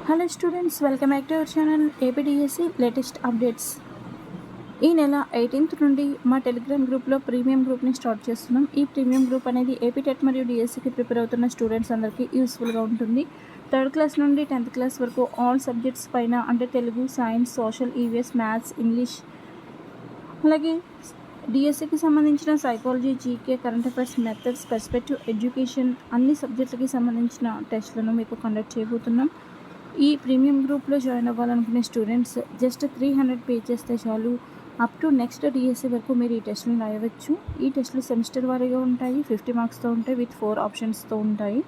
Hello students, welcome back to our channel APDSC latest updates. ఈ నెల 18th నుండి మా టెలిగ్రామ్ గ్రూప్లో ప్రీమియం గ్రూప్ని స్టార్ట్ చేస్తున్నాం. ఈ ప్రీమియం గ్రూప్ అనేది ఏపీ టెట్ మరియు డిఎస్సికి ప్రిపేర్ అవుతున్న స్టూడెంట్స్ అందరికీ యూస్ఫుల్గా ఉంటుంది. 3rd క్లాస్ నుండి 10th క్లాస్ వరకు ఆల్ సబ్జెక్ట్స్ పైన, అంటే Telugu, science, social, EVS, maths, English, అలాగే డిఎస్సికి సంబంధించిన psychology, GK, current affairs, methods, perspective education, అన్ని సబ్జెక్టులకి సంబంధించిన టెస్ట్లను మీకు కండక్ట్ చేయబోతున్నాం. ఈ ప్రీమియం గ్రూప్లో జాయిన్ అవ్వాలనుకునే స్టూడెంట్స్ జస్ట్ 300 పే చేస్తే చాలు. అప్ టు నెక్స్ట్ డిఎస్సి వరకు మీరు ఈ టెస్ట్ని రాయవచ్చు. ఈ టెస్ట్లు సెమిస్టర్ వారీగా ఉంటాయి, 50 మార్క్స్తో ఉంటాయి, విత్ 4 ఆప్షన్స్తో ఉంటాయి.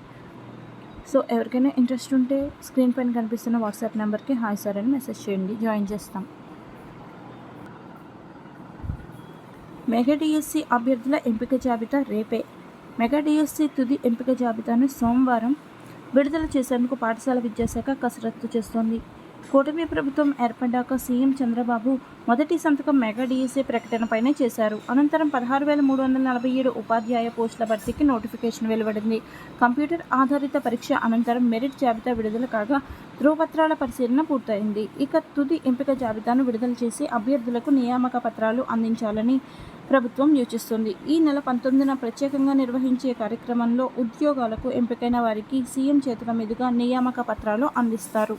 సో ఎవరికైనా ఇంట్రెస్ట్ ఉంటే స్క్రీన్ పైన కనిపిస్తున్న వాట్సాప్ నెంబర్కి హాయ్ సార్ అని మెసేజ్ చేయండి, జాయిన్ చేస్తాం. మెగా డిఎస్సి అభ్యర్థుల ఎంపిక జాబితా రేపే. మెగా డిఎస్సి తుది ఎంపిక జాబితాను సోమవారం విడుదల చేసేందుకు పాఠశాల విద్యాశాఖ కసరత్తు చేస్తోంది. కూటమి ప్రభుత్వం ఏర్పడ్డాక సీఎం చంద్రబాబు మొదటి సంతకం మెగా డిఎస్సి ప్రకటనపైనే చేశారు. అనంతరం 16,347 ఉపాధ్యాయ పోస్టుల భర్తీకి నోటిఫికేషన్ వెలువడింది. కంప్యూటర్ ఆధారిత పరీక్ష అనంతరం మెరిట్ జాబితా విడుదల కాగా ధృవపత్రాల పరిశీలన పూర్తయింది. ఇక తుది ఎంపిక జాబితాను విడుదల చేసి అభ్యర్థులకు నియామక పత్రాలు అందించాలని ప్రభుత్వం యోచిస్తుంది. ఈ నెల 19న ప్రత్యేకంగా నిర్వహించే కార్యక్రమంలో ఉద్యోగాలకు ఎంపికైన వారికి సీఎం చేతుల మీదుగా నియామక పత్రాలు అందిస్తారు.